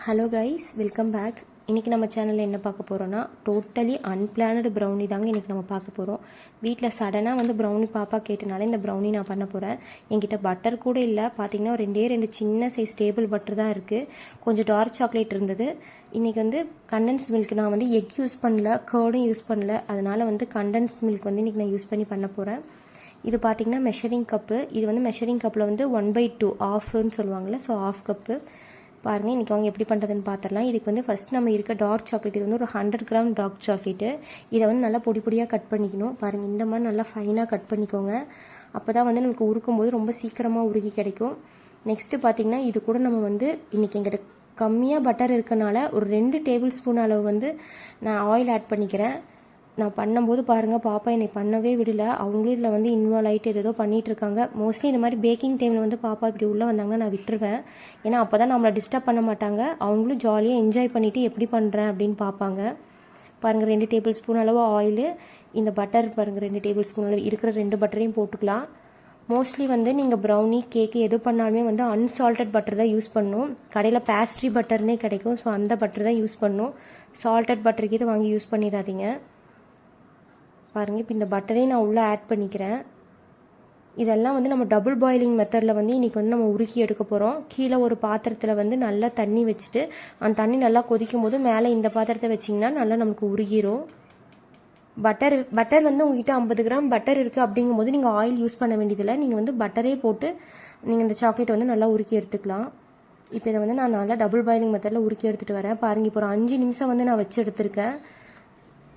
Hello guys, welcome back. இன்றைக்கி நம்ம சேனலில் என்ன பார்க்க போகிறோன்னா, டோட்டலி அன்பிளானடு ப்ரௌனி தாங்க இன்றைக்கி நம்ம பார்க்க போகிறோம். வீட்டில் சடனாக ப்ரௌனி பாப்பா கேட்டனால இந்த ப்ரௌனி நான் பண்ண போகிறேன். என்கிட்ட பட்டர் கூட இல்லை. பார்த்தீங்கன்னா ரெண்டு சின்ன சைஸ் டேபிள் பட்டர் தான் இருக்குது. கொஞ்சம் டார்க் சாக்லேட் இருந்தது. இன்றைக்கி கண்டென்ஸ் மில்க் நான் எக் யூஸ் பண்ணல, கர்டும் யூஸ் பண்ணல. அதனால் கண்டென்ஸ் மில்க் இன்றைக்கி நான் யூஸ் பண்ணி பண்ண போகிறேன். இது பார்த்திங்கன்னா மெஷரிங் கப்பு. இது மெஷரிங் கப்பில் 1/2 ஆஃப்னு சொல்லுவாங்கள்ல, ஸோ ஆஃப் கப்பு. பாருங்கள், இன்றைக்கி அவங்க எப்படி பண்ணுறதுன்னு பார்த்துடலாம். இதுக்கு ஃபஸ்ட் நம்ம இருக்க டார்க் சாக்லேட், இது ஒரு 100 கிராம் டார்க் சாக்லேட்டு. இதை நல்லா பொடி பொடியாக கட் பண்ணிக்கணும். பாருங்கள், இந்த மாதிரி நல்லா ஃபைனாக கட் பண்ணிக்கோங்க. அப்போ தான் நமக்கு உருக்கும்போது ரொம்ப சீக்கிரமாக உருகி கிடைக்கும். நெக்ஸ்ட்டு பார்த்திங்கன்னா, இது கூட நம்ம இன்றைக்கி எங்கிட்ட கம்மியாக பட்டர் இருக்கனால ஒரு 2 டேபிள் ஸ்பூன் அளவு நான் ஆயில் ஆட் பண்ணிக்கிறேன். நான் பண்ணும்போது பாருங்கள், பாப்பா என்னை பண்ணவே விடல. அவங்களும் இதில் இன்வால்வ் ஆகிட்டு ஏதோ பண்ணிகிட்ருக்காங்க. மோஸ்ட்லி இந்த மாதிரி பேக்கிங் டைமில் பாப்பா இப்படி உள்ளே வந்தாங்கன்னா நான் விட்டுருவேன். ஏன்னா அப்போ தான் நம்மளை டிஸ்டர்ப் பண்ண மாட்டாங்க. அவங்களும் ஜாலியாக என்ஜாய் பண்ணிவிட்டு எப்படி பண்ணுறேன் அப்படின்னு பார்ப்பாங்க. பாருங்கள், 2 டேபிள் ஸ்பூன் அளவு ஆயிலு, இந்த பட்டர் பாருங்கள் 2 டேபிள் ஸ்பூன் அளவு, இருக்கிற 2 பட்டரையும் போட்டுக்கலாம். மோஸ்ட்லி நீங்கள் ப்ரௌனி கேக்கு எது பண்ணாலுமே அன்சால்டட் பட்டர் தான் யூஸ் பண்ணணும். கடையில் பேஸ்ட்ரி பட்டர்னே கிடைக்கும். ஸோ அந்த பட்டர் தான் யூஸ் பண்ணணும். சால்டட் பட்டருக்கு இது வாங்கி யூஸ் பண்ணிடாதீங்க. பாருங்கள், இப்போ இந்த பட்டரையும் நான் உள்ளே ஆட் பண்ணிக்கிறேன். இதெல்லாம் நம்ம டபுள் பாயிலிங் மெத்தடில் இன்றைக்கி நம்ம உருக்கி எடுக்க போகிறோம். கீழே ஒரு பாத்திரத்தில் நல்லா தண்ணி வச்சுட்டு, அந்த தண்ணி நல்லா கொதிக்கும் போது மேலே இந்த பாத்திரத்தை வச்சிங்கன்னா நல்லா நமக்கு உருகிரும். பட்டர் உங்ககிட்ட 50 கிராம் பட்டர் இருக்குது அப்படிங்கும்போது நீங்கள் ஆயில் யூஸ் பண்ண வேண்டியதில்லை. நீங்கள் பட்டரே போட்டு நீங்கள் இந்த சாக்லேட் நல்லா உருக்கி எடுத்துக்கலாம். இப்போ இதை நான் நல்லா டபுள் பாயிலிங் மெத்தடில் உருக்கி எடுத்துகிட்டு வரேன். பாருங்கள், இப்போ ஒரு 5 நிமிஷம் நான் வச்சு எடுத்திருக்கேன்.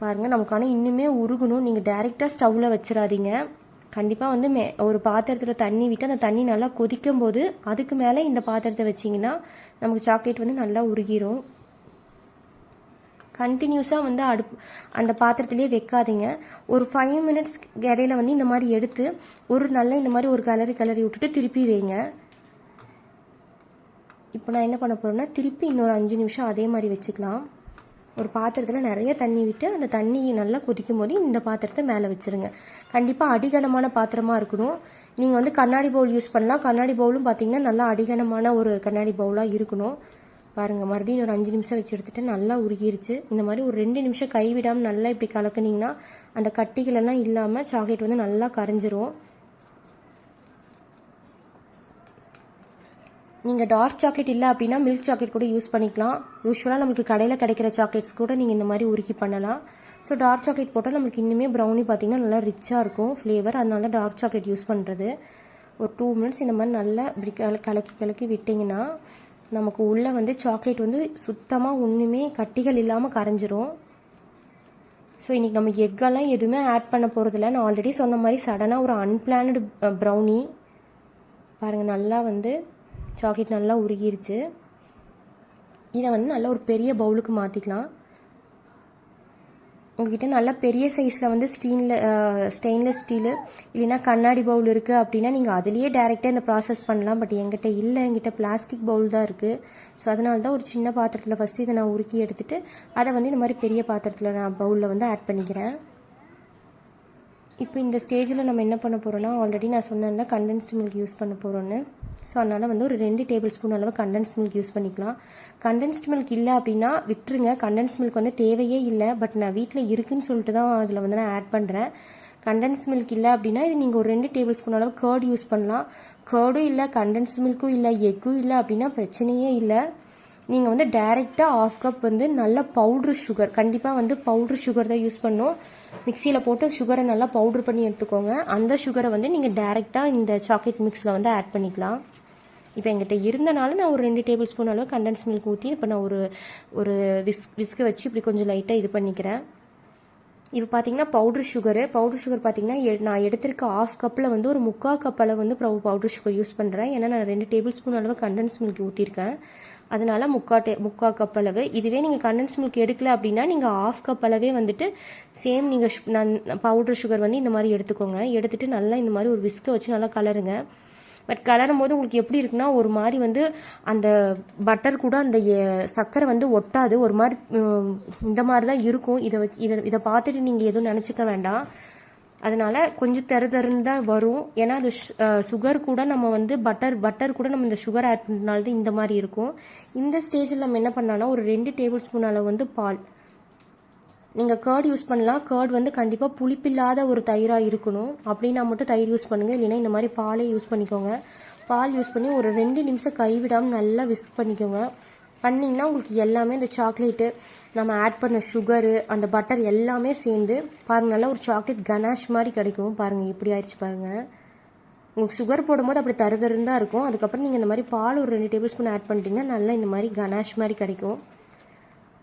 பாருங்கள், நமக்கான இன்னுமே உருகணும். நீங்கள் டைரெக்டாக ஸ்டவ்வில் வச்சிடாதீங்க. கண்டிப்பாக ஒரு பாத்திரத்தில் தண்ணி விட்டு அந்த தண்ணி நல்லா கொதிக்கும் போது அதுக்கு மேலே இந்த பாத்திரத்தை வச்சிங்கன்னா நமக்கு சாக்லேட் நல்லா உருகிரும். கண்டினியூஸாக அந்த பாத்திரத்திலே வைக்காதீங்க. ஒரு 5 மினிட்ஸ் இடையில இந்த மாதிரி எடுத்து இந்த மாதிரி ஒரு கிளறி விட்டுட்டு திருப்பி வைங்க. இப்போ நான் என்ன பண்ண போகிறேன்னா, திருப்பி இன்னொரு 5 நிமிஷம் அதே மாதிரி வச்சுக்கலாம். ஒரு பாத்திரத்தில் நிறைய தண்ணி விட்டு அந்த தண்ணி நல்லா கொதிக்கும் போது இந்த பாத்திரத்தை மேலே வச்சுருங்க. கண்டிப்பாக அடிகனமான பாத்திரமாக இருக்கணும். நீங்கள் கண்ணாடி பவுல் யூஸ் பண்ணலாம். கண்ணாடி பவுலும் பார்த்திங்கன்னா நல்லா அடிகனமான ஒரு கண்ணாடி பவுலாக இருக்கணும். பாருங்கள், மறுபடியும் ஒரு 5 நிமிஷம் வச்சு எடுத்துகிட்டு நல்லா உருகிருச்சு. இந்த மாதிரி ஒரு 2 நிமிஷம் கைவிடாமல் நல்லா இப்படி கலக்குனிங்கன்னா அந்த கட்டிகளெல்லாம் இல்லாமல் சாக்லேட் நல்லா கரைஞ்சிரும். நீங்கள் டார்க் சாக்லேட் இல்லை அப்படின்னா மில்க் சாக்லேட் கூட யூஸ் பண்ணிக்கலாம். யூஸ்வலாக நமக்கு கடையில் கிடைக்கிற சாக்லேட்ஸ் கூட நீங்கள் இந்த மாதிரி உருக்கி பண்ணலாம். ஸோ டார்க் சாக்லேட் போட்டால் நமக்கு இன்னுமே ப்ரௌனி பார்த்திங்கன்னா நல்லா ரிச்சாக இருக்கும் ஃப்ளேவர். அதனால தான் டார்க் சாக்லேட் யூஸ் பண்ணுறது. ஒரு 2 மினிட்ஸ் இந்த மாதிரி நல்லா இப்படி கலக்கி விட்டிங்கன்னா நமக்கு உள்ளே சாக்லேட் சுத்தமாக ஒன்றுமே கட்டிகள் இல்லாமல் கரைஞ்சிரும். ஸோ இன்றைக்கி நம்ம எக்கெல்லாம் எதுவுமே ஆட் பண்ண போகிறதில்ல. நான் ஆல்ரெடி சொன்ன மாதிரி சடனாக ஒரு அன்பிளானடு ப்ரௌனி. பாருங்கள், நல்லா சாக்லேட் நல்லா உருகிருச்சு. இதை நல்லா ஒரு பெரிய பவுலுக்கு மாற்றிக்கலாம். உங்ககிட்ட நல்லா பெரிய சைஸில் ஸ்டெயின்லெஸ் ஸ்டீலு இல்லைன்னா கண்ணாடி பவுல் இருக்குது அப்படின்னா நீங்கள் அதுலேயே டேரெக்டாக இந்த ப்ராசஸ் பண்ணலாம். பட் என்கிட்ட இல்லை, என்கிட்ட பிளாஸ்டிக் பவுல் தான் இருக்குது. ஸோ அதனால தான் ஒரு சின்ன பாத்திரத்தில் ஃபஸ்ட்டு இதை நான் உருக்கி எடுத்துகிட்டு அதை இந்த மாதிரி பெரிய பாத்திரத்தில் நான் பவுலில் ஆட் பண்ணிக்கிறேன். இப்போ இந்த ஸ்டேஜில் நம்ம என்ன பண்ண போகிறோன்னா, ஆல்ரெடி நான் சொன்னேன்ல கண்டென்ஸ்டு மில்க் யூஸ் பண்ண போகிறோன்னு. ஸோ அதனால் ஒரு 2 டேபிள் ஸ்பூன் அளவு கண்டென்ஸ்ட் மில்க் யூஸ் பண்ணிக்கலாம். கண்டென்ஸ்ட் மில்க் இல்லை அப்படின்னா விட்டுருங்க. கண்டென்ஸ் மில்க் தேவையே இல்லை. பட் நான் வீட்டில் இருக்குதுன்னு சொல்லிட்டு தான் அதில் நான் ஆட் பண்ணுறேன். கண்டென்ஸ் மில்க் இல்லை அப்படின்னா இது நீங்கள் ஒரு 2 டேபிள் ஸ்பூன் அளவு கர்டு யூஸ் பண்ணலாம். கர்டும் இல்லை, கண்டென்ஸ் மில்க்கும் இல்லை, எக்கும் இல்லை அப்படின்னா பிரச்சனையே இல்லை. நீங்கள் டைரெக்டாக 1/2 கப் நல்ல பவுட்ரு சுகர், கண்டிப்பாக பவுட்ரு சுகர் தான் யூஸ் பண்ணணும். மிக்சியில் போட்டு சுகரை நல்லா பவுட்ரு பண்ணி எடுத்துக்கோங்க. அந்த சுகரை நீங்கள் டைரெக்டாக இந்த சாக்லேட் மிக்ஸில் ஆட் பண்ணிக்கலாம். இப்போ எங்கிட்ட இருந்தனால நான் ஒரு 2 டேபிள் ஸ்பூன் அளவு கண்டென்ஸ் மில்க் ஊற்றி இப்போ நான் ஒரு விஸ்கை வச்சு இப்படி கொஞ்சம் லைட்டாக இது பண்ணிக்கிறேன். இப்போ பார்த்தீங்கன்னா பவுட்ரு சுகர் பார்த்தீங்கன்னா நான் எடுத்திருக்க 1/2 கப்பில் ஒரு 3/4 கப் அளவு பவுட்ரு சுகர் யூஸ் பண்ணுறேன். ஏன்னா நான் 2 டேபிள் ஸ்பூன் அளவு கண்டென்ஸ் மில்க் ஊற்றிருக்கேன். அதனால் 3/4 கப் அளவு. இதுவே நீங்கள் கண்டென்ஸ் மில்க் எடுக்கல அப்படின்னா நீங்கள் 1/2 கப் அளவே சேம் நீங்கள் பவுட்ரு சுகர் இந்த மாதிரி எடுத்துக்கோங்க. எடுத்துகிட்டு நல்லா இந்த மாதிரி ஒரு விஸ்கை வச்சு நல்லா கலருங்க. பட் கலரும் போது உங்களுக்கு எப்படி இருக்குன்னா, ஒரு மாதிரி அந்த பட்டர் கூட அந்த சர்க்கரை ஒட்டாது. ஒரு மாதிரி இந்த மாதிரி தான் இருக்கும். இதை பார்த்துட்டு நீங்கள் எதுவும் நினச்சிக்க வேண்டாம். அதனால் கொஞ்சம் தருன்னு தான் வரும். ஏன்னா அது சுகர் கூட நம்ம வந்து பட்டர் கூட நம்ம இந்த சுகர் ஆட் பண்ணுறதுனால தான் இந்த மாதிரி இருக்கும். இந்த ஸ்டேஜில் நம்ம என்ன பண்ணலாம்னா ஒரு 2 டேபிள் ஸ்பூன் அளவு வந்து பால். நீங்கள் கர்ட் யூஸ் பண்ணலாம். கர்ட் வந்து கண்டிப்பாக புளிப்பில்லாத ஒரு தயிராக இருக்கணும். அப்படின்னா மட்டும் தயிர் யூஸ் பண்ணுங்கள். இல்லைன்னா இந்த மாதிரி பாலே யூஸ் பண்ணிக்கோங்க. பால் யூஸ் பண்ணி ஒரு 2 நிமிஷம் கைவிடாமல் நல்லா விஸ்க் பண்ணிக்கோங்க. பண்ணிங்கன்னா உங்களுக்கு எல்லாமே இந்த சாக்லேட்டு நம்ம ஆட் பண்ண சுகரு அந்த பட்டர் எல்லாமே சேர்ந்து பாருங்கள் நல்லா ஒரு சாக்லேட் கனாஷ் மாதிரி கிடைக்கும். பாருங்கள் எப்படி ஆயிடுச்சு பாருங்கள். உங்களுக்கு சுகர் போடும்போது அப்படி தருன்னு தான் இருக்கும். அதுக்கப்புறம் நீங்கள் இந்த மாதிரி பால் ஒரு 2 டேபிள் ஸ்பூன் ஆட் பண்ணிட்டீங்கன்னா நல்லா இந்த மாதிரி கனாஷ் மாதிரி கிடைக்கும்.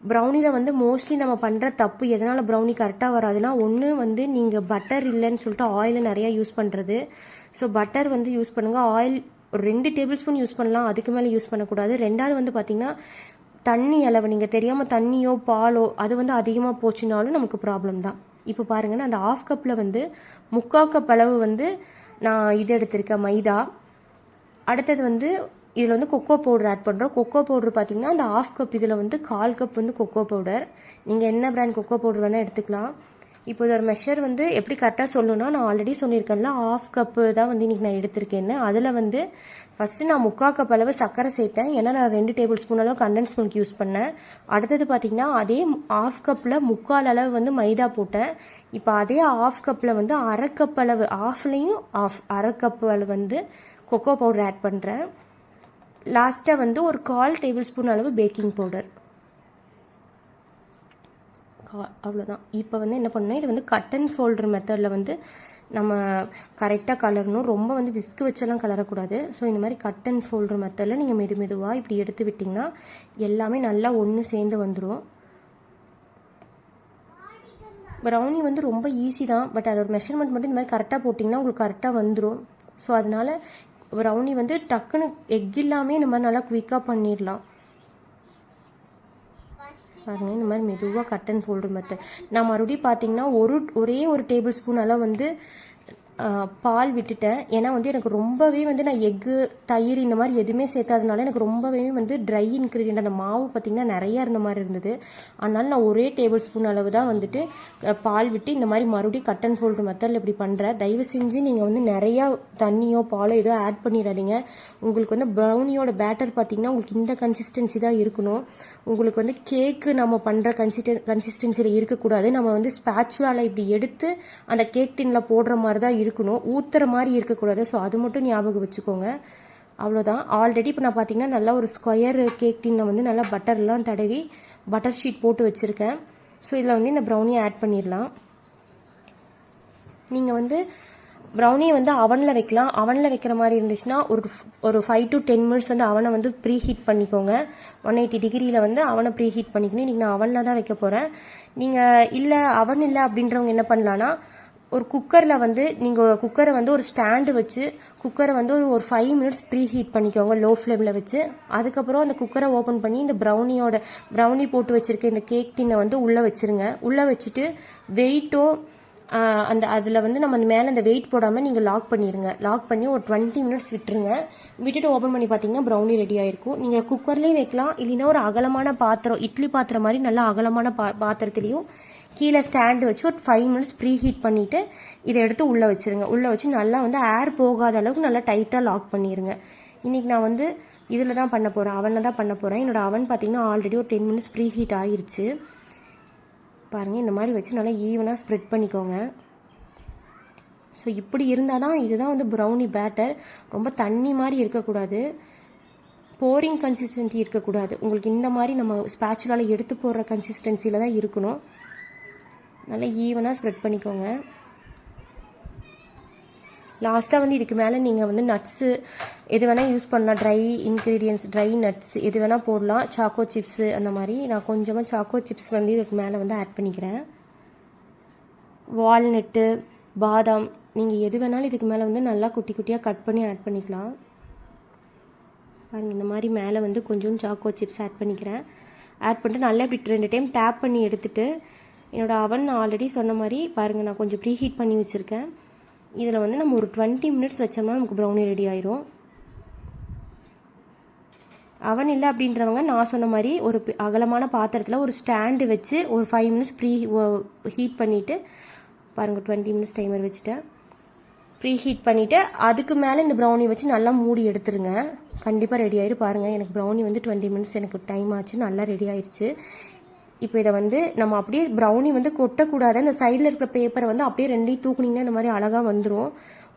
ப்ரௌனியில் வந்து மோஸ்ட்லி நம்ம பண்ணுற தப்பு எதனால் ப்ரௌனி கரெக்டாக வராதுன்னா, ஒன்று வந்து நீங்கள் பட்டர் இல்லைன்னு சொல்லிட்டு ஆயிலை நிறையா யூஸ் பண்ணுறது. ஸோ பட்டர் வந்து யூஸ் பண்ணுங்கள். ஆயில் ஒரு 2 டேபிள் ஸ்பூன் யூஸ் பண்ணலாம், அதுக்கு மேலே யூஸ் பண்ணக்கூடாது. ரெண்டாவது வந்து பார்த்திங்கன்னா தண்ணி அளவு நீங்கள் தெரியாமல் தண்ணியோ பாலோ அது வந்து அதிகமாக போச்சுனாலும் நமக்கு ப்ராப்ளம் தான். இப்போ பாருங்கன்னா அந்த 1/2 கப்பில் வந்து 3/4 கப் அளவு வந்து நான் இது எடுத்திருக்கேன் மைதா. அடுத்தது வந்து இதில் வந்து கொக்கோ பவுடர் ஆட் பண்ணுறோம். கொக்கோ பவுடர் பார்த்திங்கன்னா அந்த 1/2 கப் இதில் வந்து 1/4 கப் வந்து கொக்கோ பவுடர். நீங்கள் என்ன பிராண்ட் கொக்கோ பவுடர் வேணால் எடுத்துக்கலாம். இப்போ இதோட மெஷர் வந்து எப்படி கரெக்டாக சொல்லணும்னா, நான் ஆல்ரெடி சொல்லியிருக்கேன்ல 1/2 கப்பு தான் வந்து இன்றைக்கி நான் எடுத்திருக்கேன்னு. அதில் வந்து ஃபஸ்ட்டு நான் 3/4 கப் அளவு சர்க்கரை சேர்த்தேன். ஏன்னா நான் 2 டேபிள் ஸ்பூன் அளவு கண்டென்ஸ் மில்க் யூஸ் பண்ணேன். அடுத்தது பார்த்திங்கன்னா அதே 1/2 கப்பில் 3/4 அளவு வந்து மைதா போட்டேன். இப்போ அதே 1/2 கப்பில் வந்து 1/2 கப் அளவு ஆஃப்லேயும் 1/2 கப் அளவு வந்து கொக்கோ பவுடர் ஆட் பண்ணுறேன். லாஸ்ட்டாக வந்து ஒரு 1/4 டேபிள் ஸ்பூன் அளவு பேக்கிங் பவுடர். அவ்வளோதான். இப்போ வந்து என்ன பண்ணணும், இது வந்து கட் அண்ட் ஃபோல்டர் மெத்தடில் வந்து நம்ம கரெக்டாக கலரணும். ரொம்ப வந்து விஸ்கு வச்செல்லாம் கலரக்கூடாது. ஸோ இந்த மாதிரி கட் அண்ட் ஃபோல்டர் மெத்தடில் நீங்கள் மெதுவாக இப்படி எடுத்து விட்டிங்கன்னா எல்லாமே நல்லா ஒன்று சேர்ந்து வந்துடும். ப்ரௌனி வந்து ரொம்ப ஈஸி தான். பட் அதோட மெஷர்மெண்ட் மட்டும் இந்த மாதிரி கரெக்டாக போட்டிங்கன்னா உங்களுக்கு கரெக்டாக வந்துடும். ஸோ அதனால் ப்ரௌனி வந்து டக்குன்னு எக் இல்லாமல் இந்த மாதிரி நல்லா குயிக்காக பண்ணிடலாம். பாருங்கள் இந்த மாதிரி மெதுவாக கட் அண்ட் ஃபோல்டர் மெத்தட். நான் மறுபடியும் பார்த்தீங்கன்னா ஒரே ஒரு டேபிள் ஸ்பூன் அளவு வந்து பால் விட்டுட்டேன். ஏன்னா வந்து எனக்கு ரொம்பவே வந்து நான் எக்கு தயிர் இந்த மாதிரி எதுவுமே சேர்த்தாதனால எனக்கு ரொம்பவே வந்து ட்ரை இன்க்ரீடியன்ட் அந்த மாவு பார்த்திங்கன்னா நிறையா இருந்த மாதிரி இருந்தது. அதனால நான் ஒரே டேபிள் ஸ்பூன் அளவு தான் வந்துட்டு பால் விட்டு இந்த மாதிரி மறுபடியும் கட் அண்ட் ஃபோல்டர் மெத்தடில் இப்படி பண்ணுறேன். தயவு செஞ்சு நீங்கள் வந்து நிறையா தண்ணியோ பாலோ ஏதோ ஆட் பண்ணிடாதீங்க. உங்களுக்கு வந்து ப்ரௌனியோட பேட்டர் பார்த்திங்கன்னா உங்களுக்கு இந்த கன்சிஸ்டன்சி தான் இருக்கணும். உங்களுக்கு வந்து கேக்கு நம்ம பண்ணுற கன்சிஸ்டன்சியில் இருக்கக்கூடாது. நம்ம வந்து ஸ்பேச்சுலால் இப்படி எடுத்து அந்த கேக் டின்னில் போடுற மாதிரி தான் இருக்கணும். ஊத்துற மாதிரி இருக்கக்கூடாது. ஸோ அது மட்டும் ஞாபகம் வச்சுக்கோங்க. அவ்வளோதான். ஆல்ரெடி இப்போ நான் பார்த்தீங்கன்னா நல்லா ஒரு ஸ்கொயர் கேக் டின்னை வந்து நல்லா பட்டர்லாம் தடவி பட்டர் ஷீட் போட்டு வச்சுருக்கேன். ஸோ இதில் வந்து இந்த ப்ரௌனியை ஆட் பண்ணிடலாம். நீங்கள் வந்து ப்ரௌனியை வந்து அவனில் வைக்கலாம். அவனில் வைக்கிற மாதிரி இருந்துச்சுன்னா ஒரு 5 to 10 மினிட்ஸ் வந்து அவனை வந்து ப்ரீ ஹீட் பண்ணிக்கோங்க. 180 டிகிரியில் வந்து அவனை ப்ரீ ஹீட் பண்ணிக்கணும். இன்றைக்கி நான் அவனில் தான் வைக்க போகிறேன். நீங்கள் இல்லை அவன் இல்லை அப்படின்றவங்க என்ன பண்ணலான்னா, ஒரு குக்கரில் வந்து நீங்கள் குக்கரை வந்து ஒரு ஸ்டாண்டு வச்சு குக்கரை வந்து ஒரு 5 மினிட்ஸ் ப்ரீ ஹீட் பண்ணிக்கோங்க லோ ஃப்ளேமில் வச்சு. அதுக்கப்புறம் அந்த குக்கரை ஓப்பன் பண்ணி இந்த ப்ரௌனி போட்டு வச்சுருக்க இந்த கேக் டின்னை வந்து உள்ளே வச்சுருங்க. உள்ளே வச்சுட்டு வெயிட்டோ அதில் வந்து நம்ம மேலே அந்த வெயிட் போடாமல் நீங்கள் லாக் பண்ணிடுங்க. லாக் பண்ணி ஒரு 20 மினிட்ஸ் விட்டுருங்க. விட்டுட்டு ஓப்பன் பண்ணி பார்த்தீங்கன்னா ப்ரௌனி ரெடி ஆகிருக்கும். நீங்கள் குக்கர்லேயும் வைக்கலாம். இல்லைன்னா ஒரு அகலமான பாத்திரம், இட்லி பாத்திரம் மாதிரி நல்லா அகலமான பாத்திரத்துலேயும் கீழே ஸ்டாண்டு வச்சு ஒரு 5 மினிட்ஸ் ப்ரீ ஹீட் பண்ணிவிட்டு இதை எடுத்து உள்ளே வச்சுருங்க. உள்ளே வச்சு நல்லா வந்து ஏர் போகாத அளவுக்கு நல்லா டைட்டாக லாக் பண்ணிடுங்க. இன்றைக்கி நான் வந்து இதில் தான் பண்ண போகிறேன், அவனில் தான் பண்ண போகிறேன். என்னோடய அவன் பார்த்திங்கன்னா ஆல்ரெடி ஒரு 10 மினிட்ஸ் ப்ரீ ஹீட் ஆகிருச்சு. பாருங்கள் இந்த மாதிரி வச்சு நல்லா ஈவனாக ஸ்ப்ரெட் பண்ணிக்கோங்க. ஸோ இப்படி இருந்தால் தான் இதுதான் வந்து ப்ரௌனி பேட்டர். ரொம்ப தண்ணி மாதிரி இருக்கக்கூடாது, போரிங் கன்சிஸ்டன்சி இருக்கக்கூடாது. உங்களுக்கு இந்த மாதிரி நம்ம ஸ்பேச்சுலால் எடுத்து போடுற கன்சிஸ்டன்சியில் தான் இருக்கணும். நல்லா ஈவனாக ஸ்ப்ரெட் பண்ணிக்கோங்க. லாஸ்ட்டாக வந்து இதுக்கு மேலே நீங்கள் வந்து நட்ஸு எது வேணால் யூஸ் பண்ணலாம். ட்ரை இன்க்ரீடியன்ட்ஸ், ட்ரை நட்ஸ் எது வேணால் போடலாம். சாக்கோ சிப்ஸு அந்த மாதிரி. நான் கொஞ்சமாக சாக்கோ சிப்ஸ் வந்து இதுக்கு மேலே வந்து ஆட் பண்ணிக்கிறேன். வால்நட்டு, பாதாம் நீங்கள் எது வேணாலும் இதுக்கு மேலே வந்து நல்லா குட்டி குட்டியாக கட் பண்ணி ஆட் பண்ணிக்கலாம். பாருங்கள் இந்த மாதிரி மேலே வந்து கொஞ்சம் சாக்கோ சிப்ஸ் ஆட் பண்ணிக்கிறேன். ஆட் பண்ணிட்டு நல்லா இப்படி 2 டைம் டேப் பண்ணி எடுத்துகிட்டு என்னோடய அவன் நான் ஆல்ரெடி சொன்ன மாதிரி பாருங்கள் நான் கொஞ்சம் ப்ரீ ஹீட் பண்ணி வச்சுருக்கேன். இதில் வந்து நம்ம ஒரு 20 மினிட்ஸ் வச்சோம்னா நமக்கு ப்ரௌனி ரெடி ஆயிரும். அவன் இல்லை அப்படின்றவங்க நான் சொன்ன மாதிரி ஒரு அகலமான பாத்திரத்தில் ஒரு ஸ்டாண்டு வச்சு ஒரு 5 மினிட்ஸ் ப்ரீ ஹீட் பண்ணிவிட்டு பாருங்கள் 20 மினிட்ஸ் டைமர் வச்சுட்டேன். ப்ரீ ஹீட் பண்ணிவிட்டு அதுக்கு மேலே இந்த ப்ரௌனி வச்சு நல்லா மூடி எடுத்துருங்க. கண்டிப்பாக ரெடி ஆயிரு. பாருங்கள் எனக்கு ப்ரௌனி வந்து 20 மினிட்ஸ் எனக்கு டைம் ஆச்சு, நல்லா ரெடி ஆயிடுச்சு. இப்போ இதை வந்து நம்ம அப்படியே ப்ரௌனி வந்து கொட்டக்கூடாது. அந்த சைடில் இருக்கிற பேப்பரை வந்து அப்படியே ரெண்டையும் தூக்குனிங்கன்னா இந்த மாதிரி அழகாக வந்துடும்.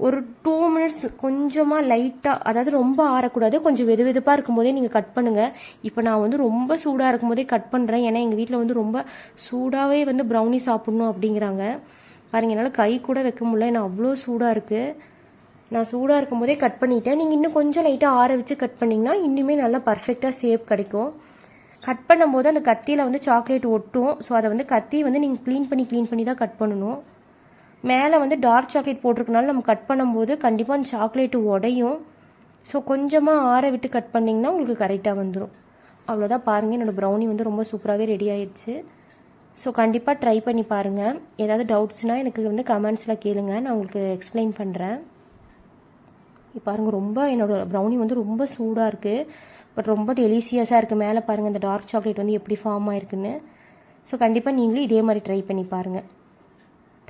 ஒரு 2 மினிட்ஸ் கொஞ்சமாக லைட்டாக, அதாவது ரொம்ப ஆறக்கூடாது, கொஞ்சம் வெது வெதுப்பாக இருக்கும்போதே நீங்கள் கட் பண்ணுங்கள். இப்போ நான் வந்து ரொம்ப சூடாக இருக்கும்போதே கட் பண்ணுறேன். ஏன்னா எங்கள் வீட்டில் வந்து ரொம்ப சூடாகவே வந்து ப்ரௌனி சாப்பிட்ணும் அப்படிங்கிறாங்க. பாருங்கள் என்னால் கை கூட வைக்க முடியல, ஏன்னா அவ்வளோ சூடாக இருக்குது. நான் சூடாக இருக்கும்போதே கட் பண்ணிட்டேன். நீங்கள் இன்னும் கொஞ்சம் லைட்டாக ஆற வச்சு கட் பண்ணிங்கன்னா இன்னுமே நல்லா பர்ஃபெக்டாக ஷேப் கிடைக்கும். கட் பண்ணும்போது அந்த கத்தியில் வந்து சாக்லேட் ஒட்டும். ஸோ அதை வந்து கத்தியை வந்து நீங்கள் க்ளீன் பண்ணி தான் கட் பண்ணணும். மேலே வந்து டார்க் சாக்லேட் போட்டிருக்கனால நம்ம கட் பண்ணும்போது கண்டிப்பாக அந்த சாக்லேட்டு உடையும். ஸோ கொஞ்சமாக ஆற விட்டு கட் பண்ணிங்கன்னா உங்களுக்கு கரெக்டாக வந்துடும். அவ்வளோதான். பாருங்கள் என்னோடய ப்ரௌனி வந்து ரொம்ப சூப்பராகவே ரெடி ஆயிடுச்சு. ஸோ கண்டிப்பாக ட்ரை பண்ணி பாருங்கள். ஏதாவது டவுட்ஸ்னால் எனக்கு வந்து கமெண்ட்ஸில் கேளுங்க, நான் உங்களுக்கு எக்ஸ்பிளைன் பண்ணுறேன். இப்போ பாருங்கள் ரொம்ப என்னோடய ப்ரௌனி வந்து ரொம்ப சூடாக இருக்குது, பட் ரொம்ப டெலிசியஸாக இருக்குது. மேலே பாருங்கள் இந்த டார்க் சாக்லேட் வந்து எப்படி ஃபார்ம் ஆயிருக்குன்னு. ஸோ கண்டிப்பாக நீங்களும் இதே மாதிரி ட்ரை பண்ணி பாருங்கள்.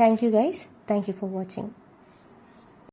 தேங்க்யூ கைஸ், தேங்க்யூ ஃபார் வாட்சிங்.